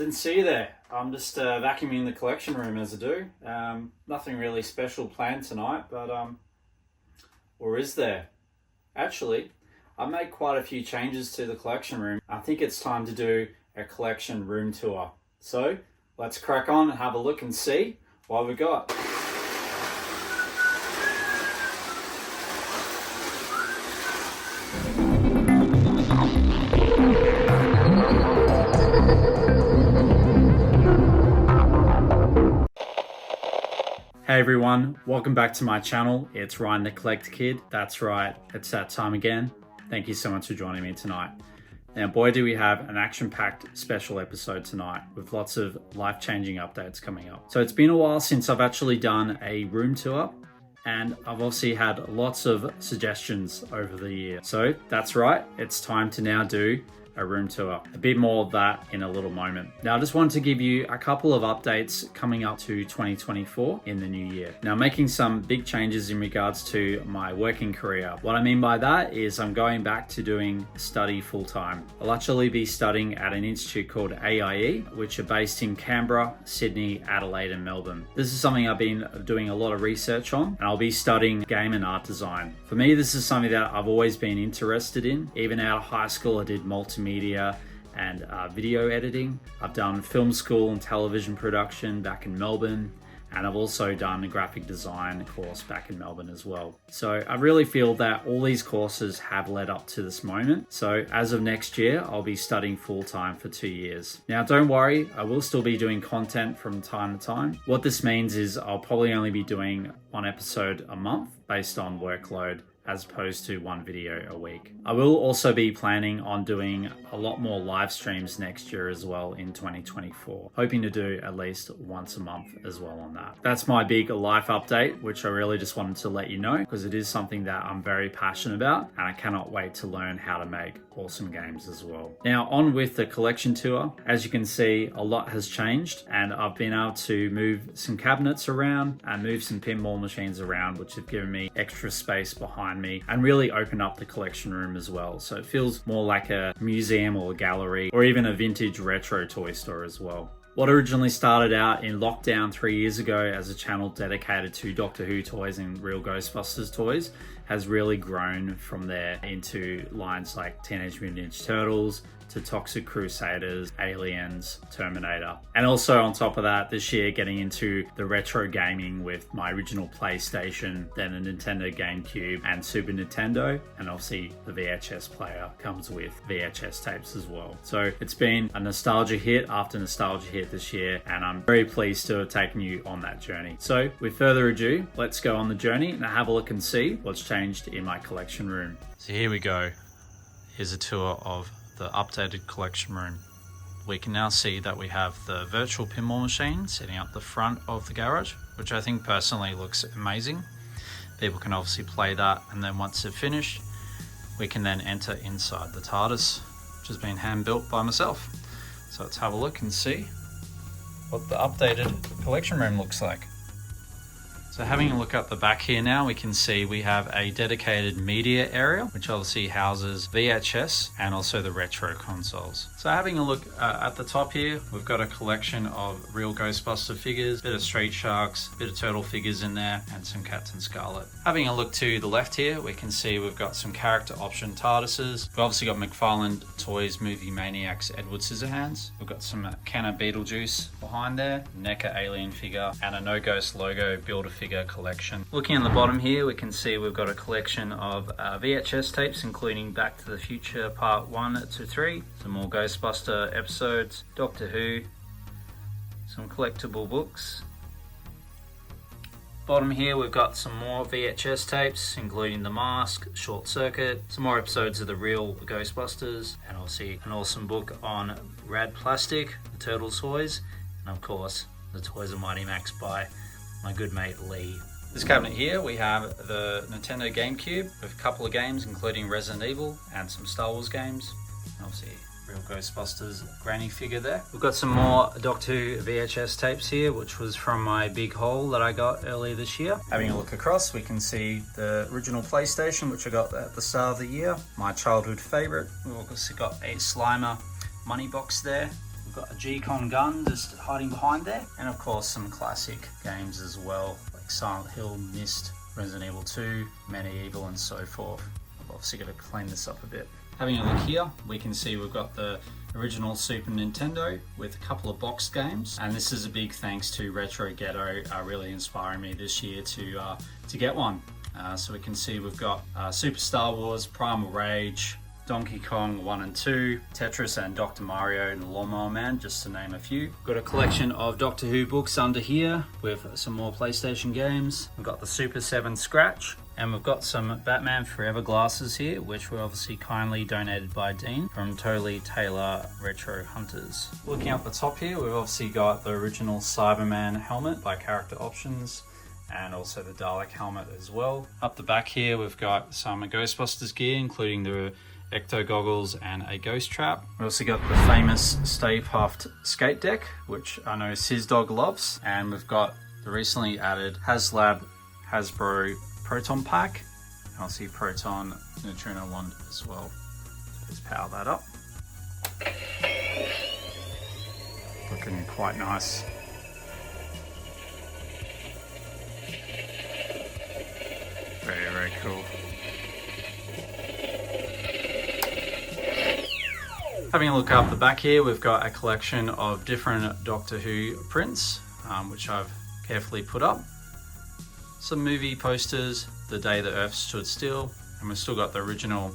Didn't see you there. I'm just vacuuming the collection room as I do. Nothing really special planned tonight, but or is there? Actually, I made quite a few changes to the collection room. I think it's time to do a collection room tour. So let's crack on and have a look and see what we got. Hey everyone, welcome back to my channel. It's Ryan the Collect Kid. That's right, it's that time again. Thank you so much for joining me tonight. Now boy do we have an action-packed special episode tonight with lots of life-changing updates coming up. So it's been a while since I've actually done a room tour, and I've obviously had lots of suggestions over the year. So that's right, it's time to now do a room tour. A bit more of that in a little moment. Now I just wanted to give you a couple of updates coming up to 2024 in the new year. Now making some big changes in regards to my working career. What I mean by that is I'm going back to doing study full-time. I'll actually be studying at an institute called AIE, which are based in Canberra, Sydney, Adelaide and Melbourne. This is something I've been doing a lot of research on, and I'll be studying game and art design. For me, this is something that I've always been interested in. Even out of high school, I did multimedia and video editing. I've done film school and television production back in Melbourne, and I've also done a graphic design course back in Melbourne as well. So I really feel that all these courses have led up to this moment. So as of next year, I'll be studying full-time for 2 years. Now don't worry, I will still be doing content from time to time. What this means is I'll probably only be doing one episode a month based on workload, as opposed to one video a week. I will also be planning on doing a lot more live streams next year as well in 2024, hoping to do at least once a month as well on that. That's my big life update, which I really just wanted to let you know because it is something that I'm very passionate about, and I cannot wait to learn how to make awesome games as well. Now on with the collection tour. As you can see, a lot has changed, and I've been able to move some cabinets around and move some pinball machines around, which have given me extra space behind me and really open up the collection room as well. So it feels more like a museum or a gallery or even a vintage retro toy store as well. What originally started out in lockdown 3 years ago as a channel dedicated to Doctor Who toys and real Ghostbusters toys has really grown from there into lines like Teenage Mutant Ninja Turtles, to Toxic Crusaders, Aliens, Terminator. And also on top of that, this year getting into the retro gaming with my original PlayStation, then a Nintendo GameCube and Super Nintendo, and obviously the VHS player comes with VHS tapes as well. So it's been a nostalgia hit after nostalgia hit this year, and I'm very pleased to have taken you on that journey. So with further ado, let's go on the journey and have a look and see what's changed in my collection room. So here we go. Here's a tour of the updated collection room. We can now see that we have the virtual pinball machine sitting up the front of the garage, which I think personally looks amazing. People can obviously play that, and then once they're finished, we can then enter inside the TARDIS, which has been hand built by myself. So let's have a look and see what the updated collection room looks like. So having a look at the back here now, we can see we have a dedicated media area, which obviously houses VHS and also the retro consoles. So having a look at the top here, we've got a collection of real Ghostbuster figures, a bit of Street Sharks, a bit of Turtle figures in there, and some Captain Scarlet. Having a look to the left here, we can see we've got some character option TARDISes. We've obviously got McFarlane Toys Movie Maniacs Edward Scissorhands. We've got some Kenner Beetlejuice behind there, NECA Alien figure, and a No Ghost logo Build-A-Figure collection. Looking at the bottom here, we can see we've got a collection of VHS tapes, including Back to the Future Part 1 to 3, some more Ghostbuster episodes, Doctor Who, some collectible books. Bottom here, we've got some more VHS tapes, including The Mask, Short Circuit, some more episodes of the real Ghostbusters, and obviously an awesome book on Rad Plastic, the Turtles toys, and of course, the Toys of Mighty Max by my good mate Leigh. This cabinet here, we have the Nintendo GameCube with a couple of games, including Resident Evil and some Star Wars games. Obviously, real Ghostbusters granny figure there. We've got some more Doctor Who VHS tapes here, which was from my big haul that I got earlier this year. Having a look across, we can see the original PlayStation, which I got at the start of the year. My childhood favorite. We've also got a Slimer money box there. We've got a G-Con gun just hiding behind there. And of course some classic games as well, like Silent Hill, Myst, Resident Evil 2, Medieval and so forth. I've obviously got to clean this up a bit. Having a look here, we can see we've got the original Super Nintendo with a couple of boxed games, and this is a big thanks to Retro Ghetto really inspiring me this year to get one. So we can see we've got Super Star Wars, Primal Rage, Donkey Kong 1 and 2, Tetris and Dr. Mario and Lawnmower Man, just to name a few. Got a collection of Doctor Who books under here with some more PlayStation games. We've got the Super 7 Scratch, and we've got some Batman Forever glasses here, which were obviously kindly donated by Dean from Totally Taylor Retro Hunters. Looking up the top here, we've obviously got the original Cyberman helmet by Character Options, and also the Dalek helmet as well. Up the back here, we've got some Ghostbusters gear, including the Ecto goggles and a ghost trap. We also got the famous Stay Puft skate deck, which I know Sizdog loves, and we've got the recently added HasLab Hasbro Proton Pack, and I'll see Proton Neutrino Wand as well. So let's power that up. Looking quite nice. Very, very cool. Having a look up the back here, we've got a collection of different Doctor Who prints, which I've carefully put up. Some movie posters, The Day the Earth Stood Still, and we've still got the original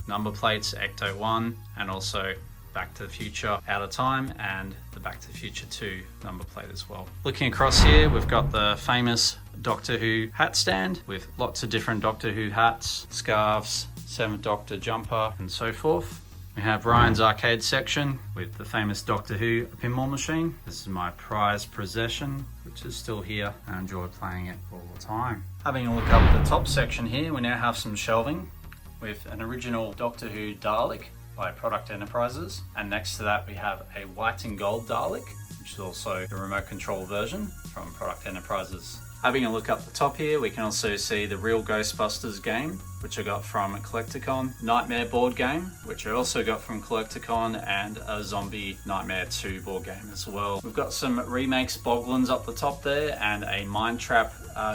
number plates, Ecto 1, and also Back to the Future Out of Time, and the Back to the Future 2 number plate as well. Looking across here, we've got the famous Doctor Who hat stand with lots of different Doctor Who hats, scarves, 7th Doctor jumper, and so forth. We have Ryan's arcade section with the famous Doctor Who pinball machine. This is my prized possession, which is still here. I enjoy playing it all the time. Having a look up the top section here, we now have some shelving with an original Doctor Who Dalek by Product Enterprises. And next to that, we have a white and gold Dalek, which is also the remote control version from Product Enterprises. Having a look up the top here, we can also see the real Ghostbusters game, which I got from Collecticon, Nightmare board game, which I also got from Collecticon, and a Zombie Nightmare 2 board game as well. We've got some remakes Boglins up the top there, and a Mind Trap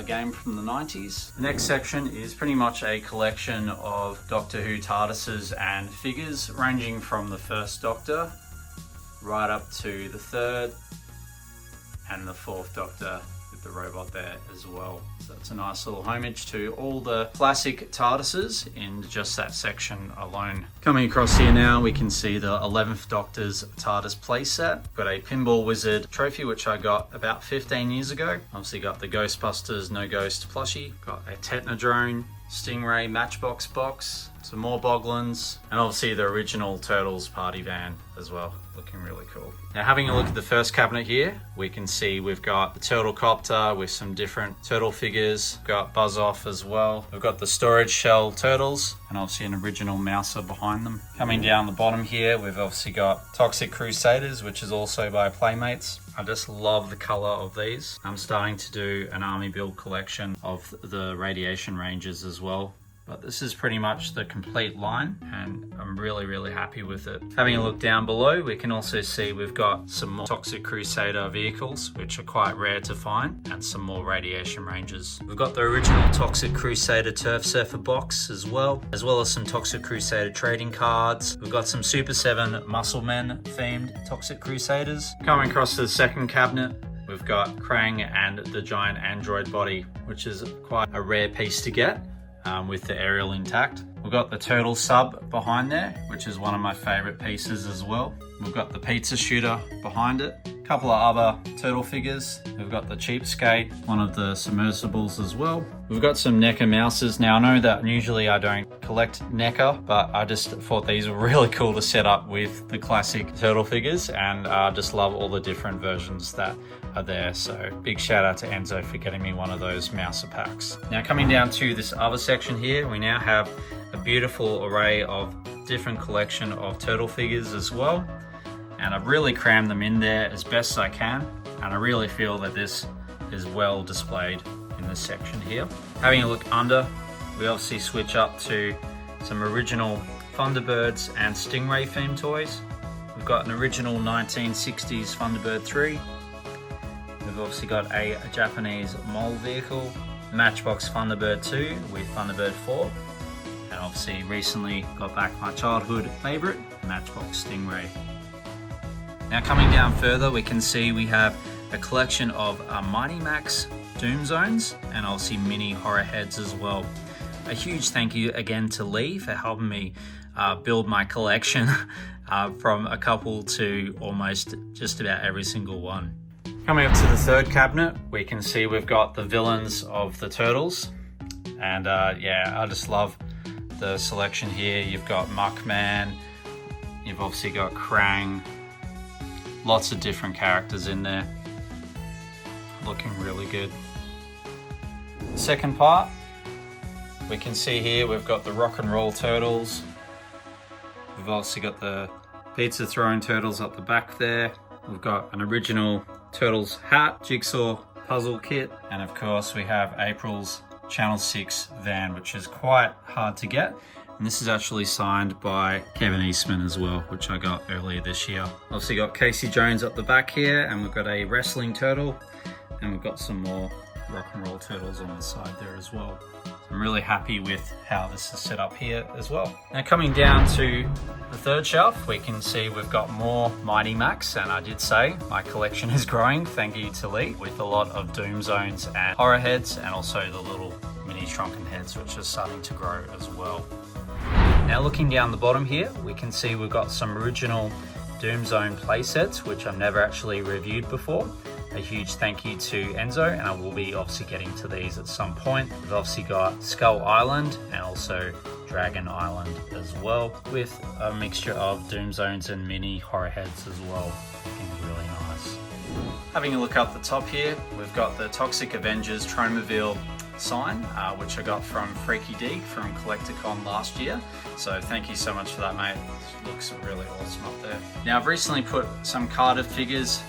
game from the 90s. The next section is pretty much a collection of Doctor Who TARDISes and figures, ranging from the first Doctor right up to the third and the fourth Doctor, the robot there as well. So it's a nice little homage to all the classic TARDISes in just that section alone. Coming across here now, we can see the 11th Doctor's TARDIS playset. Got a Pinball Wizard trophy, which I got about 15 years ago. Obviously got the Ghostbusters No Ghost plushie. Got a Technodrome, Stingray Matchbox box, some more Boglins, and obviously the original Turtles party van as well. Looking really cool. Now having a look at the first cabinet here, we can see we've got the Turtle Copter with some different turtle figures. We've got Buzz Off as well. We've got the Storage Shell Turtles, and obviously an original Mouser behind them. Coming down the bottom here, we've obviously got Toxic Crusaders, which is also by Playmates. I just love the color of these. I'm starting to do an army build collection of the Radiation Rangers as well. But this is pretty much the complete line, and I'm really, really happy with it. Having a look down below, we can also see we've got some more Toxic Crusader vehicles, which are quite rare to find, and some more Radiation Rangers. We've got the original Toxic Crusader Turf Surfer box as well as some Toxic Crusader trading cards. We've got some Super 7 Muscle Men themed Toxic Crusaders. Coming across to the second cabinet, we've got Krang and the giant android body, which is quite a rare piece to get. With the aerial intact. We've got the turtle sub behind there, which is one of my favorite pieces as well. We've got the pizza shooter behind it. A couple of other turtle figures. We've got the cheapskate, one of the submersibles as well. We've got some NECA mouses. Now I know that usually I don't collect NECA, but I just thought these were really cool to set up with the classic turtle figures, and I just love all the different versions that are there. So big shout out to Enzo for getting me one of those mouser packs. Now coming down to this other section here, we now have a beautiful array of different collection of turtle figures as well. And I've really crammed them in there as best as I can. And I really feel that this is well displayed in this section here. Having a look under, we obviously switch up to some original Thunderbirds and Stingray themed toys. We've We've got an original 1960s Thunderbird 3. We've obviously got a Japanese mole vehicle, Matchbox Thunderbird 2 with Thunderbird 4. And obviously recently got back my childhood favourite, Matchbox Stingray. Now coming down further, we can see we have a collection of Mighty Max Doom Zones and obviously mini horror heads as well. A huge thank you again to Leigh for helping me build my collection from a couple to almost just about every single one. Coming up to the third cabinet, we can see we've got the villains of the Turtles. And yeah, I just love the selection here. You've got Muckman, you've obviously got Krang, lots of different characters in there. Looking really good. The second part, we can see here we've got the Rock and Roll Turtles. We've also got the Pizza Throwing Turtles up the back there. We've got an original Turtles hat, jigsaw puzzle kit, and of course we have April's Channel 6 van, which is quite hard to get. And this is actually signed by Kevin Eastman as well, which I got earlier this year. Obviously got Casey Jones up the back here, and we've got a wrestling turtle, and we've got some more Rock and Roll Turtles on the side there as well. I'm really happy with how this is set up here as well. Now coming down to the third shelf, we can see we've got more Mighty Max, and I did say my collection is growing, thank you to Leigh, with a lot of Doom Zones and horror heads, and also the little mini shrunken heads, which is starting to grow as well. Now looking down the bottom here, we can see we've got some original Doom Zone playsets, which I've never actually reviewed before. A huge thank you to Enzo, and I will be obviously getting to these at some point. We've obviously got Skull Island and also Dragon Island as well, with a mixture of Doom Zones and mini horror heads as well. Looking really nice. Having a look up the top here, we've got the Toxic Avengers Tromaville sign, which I got from Freaky Deek from Collecticon last year. So thank you so much for that, mate. It looks really awesome up there. Now I've recently put some carded figures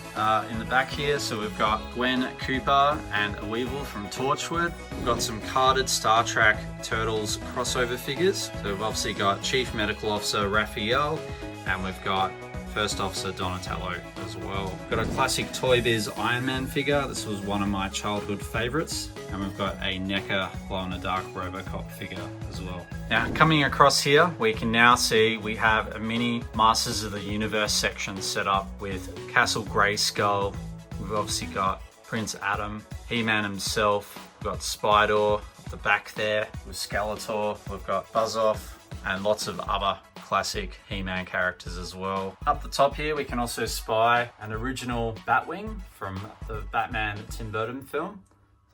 in the back here. So we've got Gwen Cooper and a Weevil from Torchwood. We've got some carded Star Trek Turtles crossover figures. So we've obviously got Chief Medical Officer Raphael, and we've got First Officer Donatello as well. We've got a classic Toy Biz Iron Man figure. This was one of my childhood favorites. And we've got a NECA glow-in-the-dark Robocop figure as well. Now coming across here, we can now see we have a mini Masters of the Universe section set up with Castle Grayskull. We've obviously got Prince Adam, He-Man himself. We've got Spydor at the back there with Skeletor. We've got Buzz-Off and lots of other classic He-Man characters as well. Up the top here, we can also spy an original Batwing from the Batman Tim Burton film.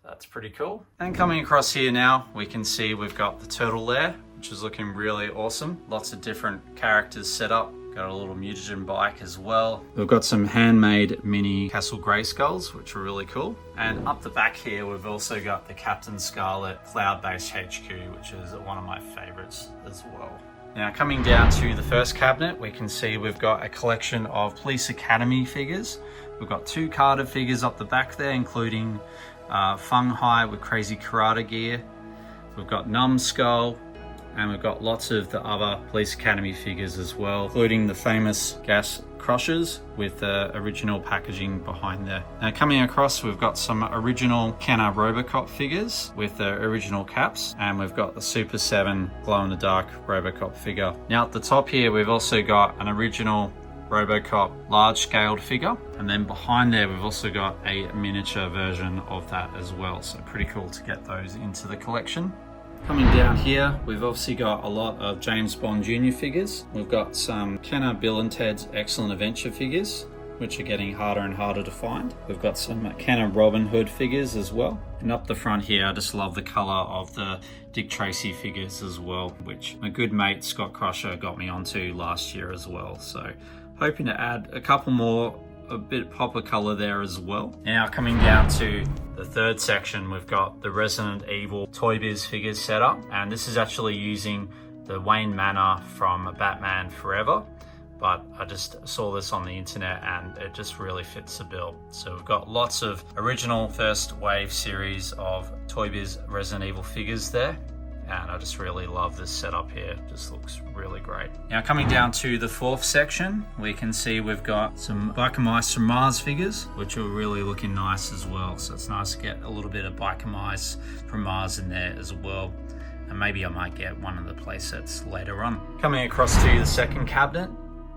That's pretty cool. And coming across here now, we can see we've got the Turtle Lair, which is looking really awesome. Lots of different characters set up. Got a little mutagen bike as well. We've got some handmade mini Castle Grayskulls, which are really cool. And up the back here, we've also got the Captain Scarlet Cloud-based HQ, which is one of my favorites as well. Now coming down to the first cabinet, we can see we've got a collection of Police Academy figures. We've got two carded figures up the back there, including Fung Hai with crazy karate gear. We've got Numbskull, and we've got lots of the other Police Academy figures as well, including the famous gas crushers with the original packaging behind there. Now coming across, we've got some original Kenner Robocop figures with the original caps, and we've got the Super 7 glow-in-the-dark Robocop figure. Now at the top here, we've also got an original Robocop large-scaled figure, and then behind there we've also got a miniature version of that as well, so pretty cool to get those into the collection. Coming down here, we've obviously got a lot of James Bond Jr. figures. We've got some Kenner Bill and Ted's Excellent Adventure figures, which are getting harder and harder to find. We've got some Kenner Robin Hood figures as well. And up the front here, I just love the color of the Dick Tracy figures as well, which my good mate Scott Crusher got me onto last year as well. So hoping to add a couple more, a bit pop of color there as well. Now coming down to the third section, we've got the Resident Evil Toy Biz figures set up, and this is actually using the Wayne Manor from Batman Forever, but I just saw this on the internet and it just really fits the bill. So we've got lots of original first wave series of Toy Biz Resident Evil figures there. and I just really love this setup here. Just looks really great. Now coming down to the fourth section, we can see we've got some Biker Mice from Mars figures, which are really looking nice as well. So it's nice to get a little bit of Biker Mice from Mars in there as well. And maybe I might get one of the playsets later on. Coming across to the second cabinet,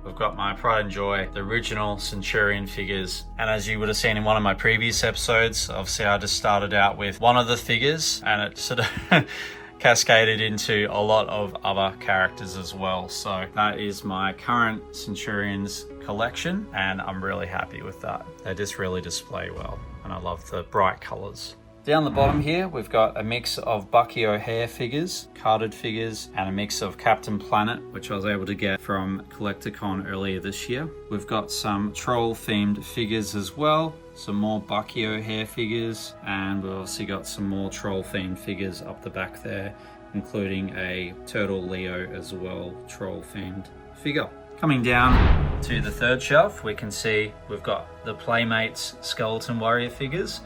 we've got my pride and joy, the original Centurion figures. And as you would have seen in one of my previous episodes, obviously I just started out with one of the figures and it sort of cascaded into a lot of other characters as well. So that is my current Centurions collection and I'm really happy with that. They just really display well and I love the bright colors. Down the bottom here, we've got a mix of Bucky O'Hare figures, carded figures, and a mix of Captain Planet, which I was able to get from CollectorCon earlier this year. We've got some troll-themed figures as well, some more Bucky O'Hare figures, and we've obviously got some more troll-themed figures up the back there, including a Turtle Leo as well, troll-themed figure. Coming down to the third shelf, we can see we've got the Playmates Skeleton Warrior figures.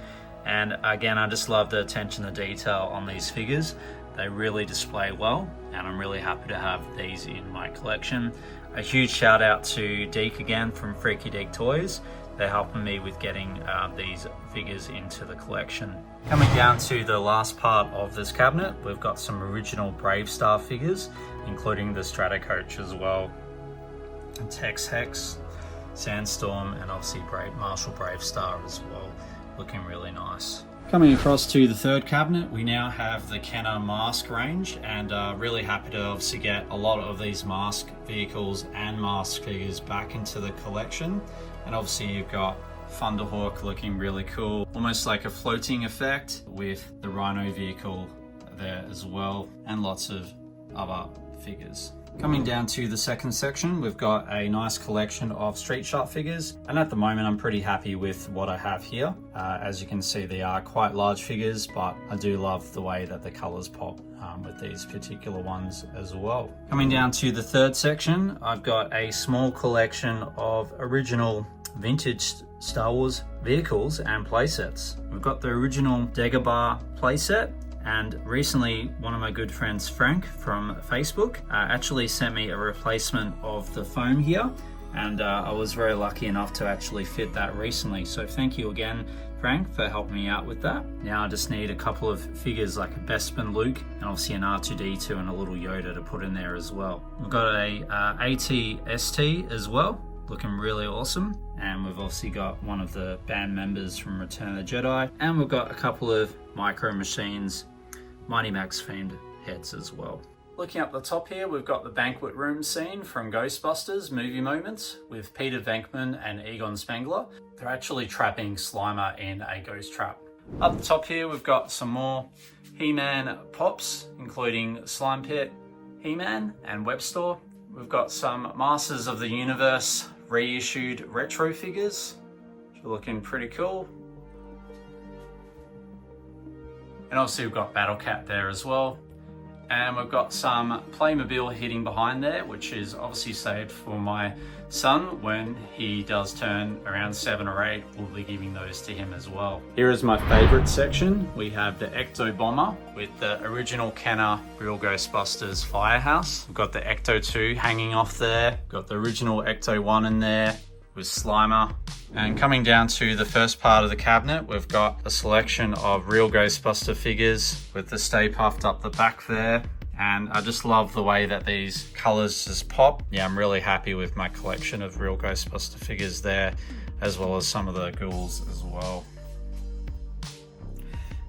And again, I just love the attention to detail on these figures. They really display well, and I'm really happy to have these in my collection. A huge shout out to Deaky again from Freaky Deek Toys. They're helping me with getting these figures into the collection. Coming down to the last part of this cabinet, we've got some original Brave Star figures, including the Stratocoach as well, Tex Hex, Sandstorm, and obviously Marshall Brave Star as well. Looking really nice. Coming across to the third cabinet, we now have the Kenner mask range, and really happy to obviously get a lot of these mask vehicles and mask figures back into the collection. And obviously you've got Thunderhawk looking really cool, almost like a floating effect with the Rhino vehicle there as well, and lots of other figures. Coming down to the second section, we've got a nice collection of Street Shark figures, and at the moment I'm pretty happy with what I have here. As you can see, they are quite large figures, but I do love the way that the colors pop with these particular ones as well. Coming down to the third section, I've got a small collection of original vintage Star Wars vehicles and playsets. We've got the original Dagobah playset. And recently, one of my good friends, Frank from Facebook, actually sent me a replacement of the foam here. And I was very lucky enough to actually fit that recently. So thank you again, Frank, for helping me out with that. Now I just need a couple of figures like a Bespin Luke and obviously an R2-D2 and a little Yoda to put in there as well. We've got a AT-ST as well, looking really awesome. And we've obviously got one of the band members from Return of the Jedi. And we've got a couple of Micro Machines Mighty Max themed heads as well. Looking up the top here, we've got the banquet room scene from Ghostbusters Movie Moments with Peter Venkman and Egon Spengler. They're actually trapping Slimer in a ghost trap. Up the top here, we've got some more He-Man pops, including Slime Pit, He-Man, and Webstore. We've got some Masters of the Universe reissued retro figures, which are looking pretty cool. And obviously we've got Battle Cat there as well. And we've got some Playmobil hitting behind there, which is obviously saved for my son when he does turn around 7 or 8. We'll be giving those to him as well. Here is my favorite section. We have the Ecto Bomber with the original Kenner Real Ghostbusters Firehouse. We've got the Ecto 2 hanging off there. We've got the original Ecto 1 in there with Slimer. And coming down to the first part of the cabinet, we've got a selection of Real Ghostbuster figures with the Stay Puffed up the back there. And I just love the way that these colors just pop. Yeah, I'm really happy with my collection of Real Ghostbuster figures there, as well as some of the ghouls as well.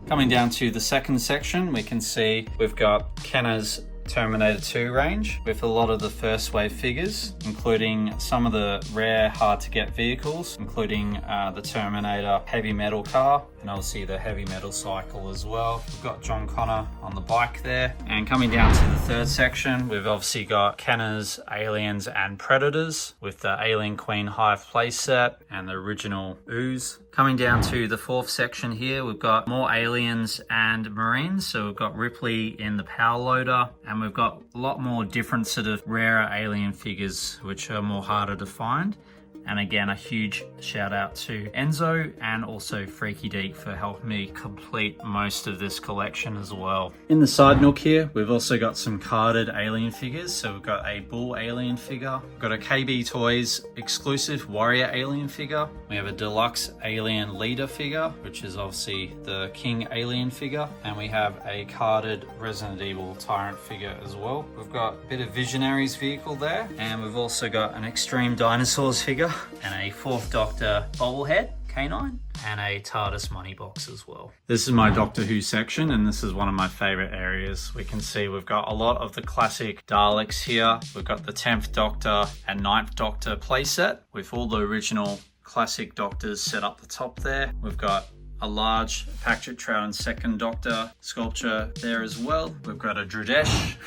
Coming down to the second section, we can see we've got Kenner's Terminator 2 range with a lot of the first wave figures, including some of the rare hard to get vehicles, including the Terminator heavy metal car and obviously the heavy metal cycle as well. We've got John Connor on the bike there. And coming down to the third section, we've obviously got Kenner's Aliens and Predators with the Alien Queen Hive playset and the original Ooze. Coming down to the fourth section here, we've got more Aliens and Marines. So we've got Ripley in the Power Loader, and we've got a lot more different sort of rarer alien figures, which are more harder to find. And again, a huge shout out to Enzo and also Freaky Deek for helping me complete most of this collection as well. In the side nook here, we've also got some carded alien figures. So we've got a bull alien figure, we've got a KB Toys exclusive warrior alien figure. We have a deluxe alien leader figure, which is obviously the king alien figure. And we have a carded Resident Evil tyrant figure as well. We've got a bit of Visionaries vehicle there. And we've also got an Extreme Dinosaurs figure and a 4th Doctor bobblehead, Canine, and a TARDIS money box as well. This is my Doctor Who section, and this is one of my favorite areas. We can see we've got a lot of the classic Daleks here. We've got the 10th Doctor and 9th Doctor playset with all the original classic Doctors set up the top there. We've got a large Patrick Troughton 2nd Doctor sculpture there as well. We've got a Dradesh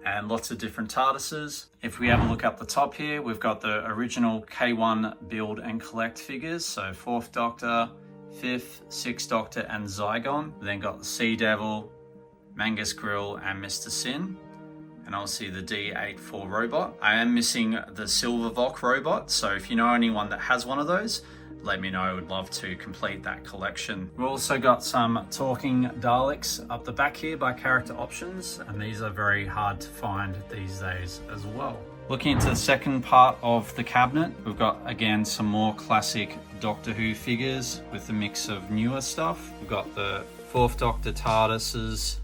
and lots of different TARDISes. If we have a look up the top here, we've got the original K1 build and collect figures. So 4th Doctor, 5th, 6th Doctor and Zygon. We then got the Sea Devil, Mangus Grill and Mr. Sin. And obviously the D84 robot. I am missing the Silvervox robot. So if you know anyone that has one of those, let me know. I would love to complete that collection. We've also got some talking Daleks up the back here by Character Options, and these are very hard to find these days as well. Looking into the second part of the cabinet, we've got again some more classic Doctor Who figures with a mix of newer stuff. We've got the 4th Doctor TARDISes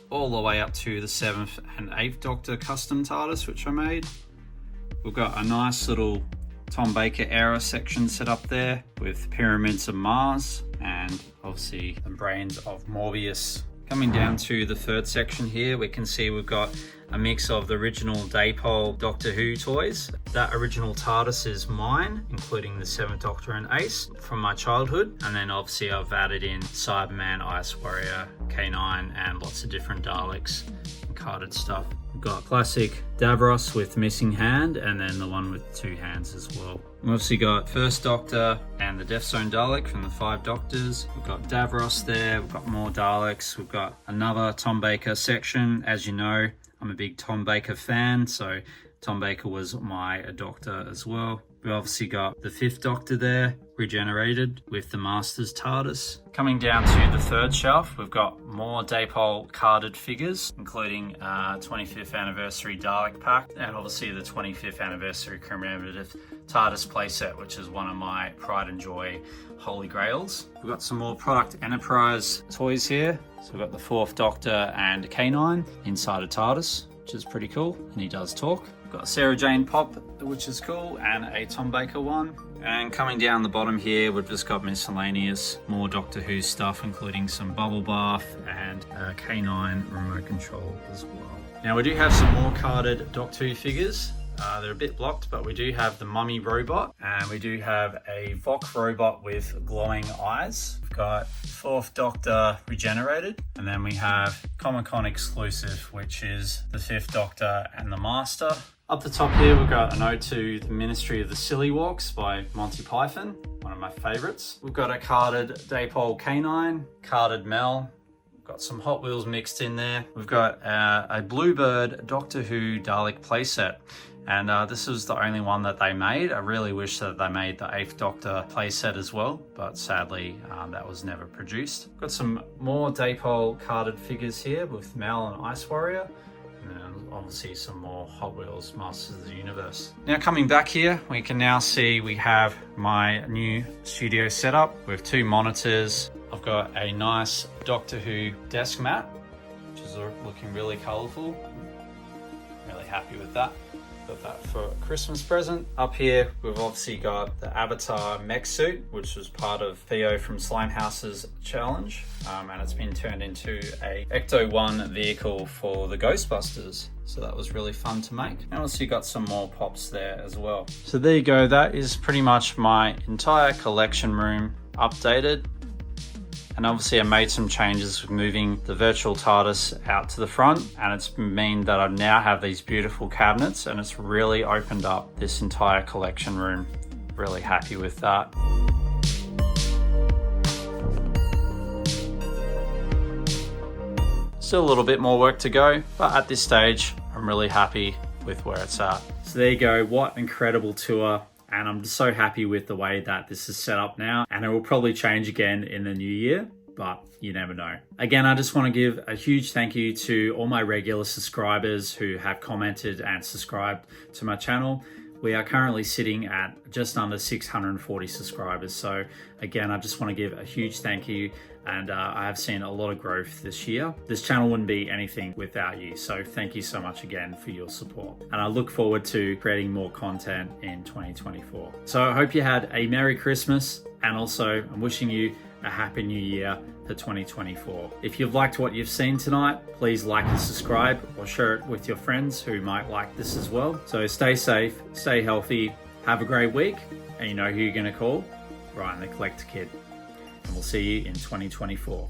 all the way up to the 7th and 8th Doctor custom TARDIS, which I made. We've got a nice little Tom Baker era section set up there with Pyramids of Mars and obviously the brains of Morbius. Coming down to the third section here, we can see we've got a mix of the original Daypole Doctor Who toys. That original TARDIS is mine, including the 7th Doctor and Ace from my childhood. And then obviously I've added in Cyberman, Ice Warrior, K9 and lots of different Daleks and carded stuff. We've got classic Davros with missing hand and then the one with 2 hands as well. We've obviously got 1st Doctor and the Death Zone Dalek from the 5 Doctors. We've got Davros there, we've got more Daleks, we've got another Tom Baker section. As you know, I'm a big Tom Baker fan, so Tom Baker was my Doctor as well. We've obviously got the 5th Doctor there, regenerated with the Master's TARDIS. Coming down to the third shelf, we've got more Daypole carded figures, including 25th anniversary Dalek pack, and obviously the 25th anniversary commemorative TARDIS playset, which is one of my pride and joy holy grails. We've got some more Product Enterprise toys here. So we've got the 4th Doctor and K9 inside a TARDIS, which is pretty cool, and he does talk. We've got a Sarah Jane Pop, which is cool, and a Tom Baker one. And coming down the bottom here, we've just got miscellaneous, more Doctor Who stuff, including some Bubble Bath and a K9 remote control as well. Now we do have some more carded Doctor Who figures. They're a bit blocked, but we do have the Mummy robot, and we do have a Vox robot with glowing eyes. We've got 4th Doctor regenerated, and then we have Comic-Con exclusive, which is the 5th Doctor and the Master. Up the top here, we've got an ode to the Ministry of the Silly Walks by Monty Python, one of my favorites. We've got a carded Daypole K9, carded Mel. We've got some Hot Wheels mixed in there. We've got a Bluebird Doctor Who Dalek playset. And this was the only one that they made. I really wish that they made the 8th Doctor playset as well, but sadly that was never produced. Got some more Daypole carded figures here with Mel and Ice Warrior, and then obviously some more Hot Wheels Masters of the Universe. Now coming back here, we can now see we have my new studio setup with 2 monitors. I've got a nice Doctor Who desk mat, which is looking really colourful. Really happy with that. Got that for a Christmas present. Up here, we've obviously got the Avatar mech suit, which was part of Theo from Slimehouse's challenge. And it's been turned into a Ecto-1 vehicle for the Ghostbusters. So that was really fun to make. And also you got some more pops there as well. So there you go. That is pretty much my entire collection room updated. And obviously I made some changes with moving the virtual TARDIS out to the front, and it's mean that I now have these beautiful cabinets, and it's really opened up this entire collection room. Really happy with that. Still a little bit more work to go, but at this stage I'm really happy with where it's at. So there you go, what an incredible tour and I'm just so happy with the way that this is set up now, and it will probably change again in the new year, but you never know. Again, I just want to give a huge thank you to all my regular subscribers who have commented and subscribed to my channel. We are currently sitting at just under 640 subscribers. So again, I just want to give a huge thank you. And I have seen a lot of growth this year. This channel wouldn't be anything without you. So thank you so much again for your support. And I look forward to creating more content in 2024. So I hope you had a Merry Christmas. And also I'm wishing you a Happy New Year for 2024. If you've liked what you've seen tonight, please like and subscribe or share it with your friends who might like this as well. So stay safe, stay healthy, have a great week, and you know who you're gonna call? Ryan the Collector Kid. And we'll see you in 2024.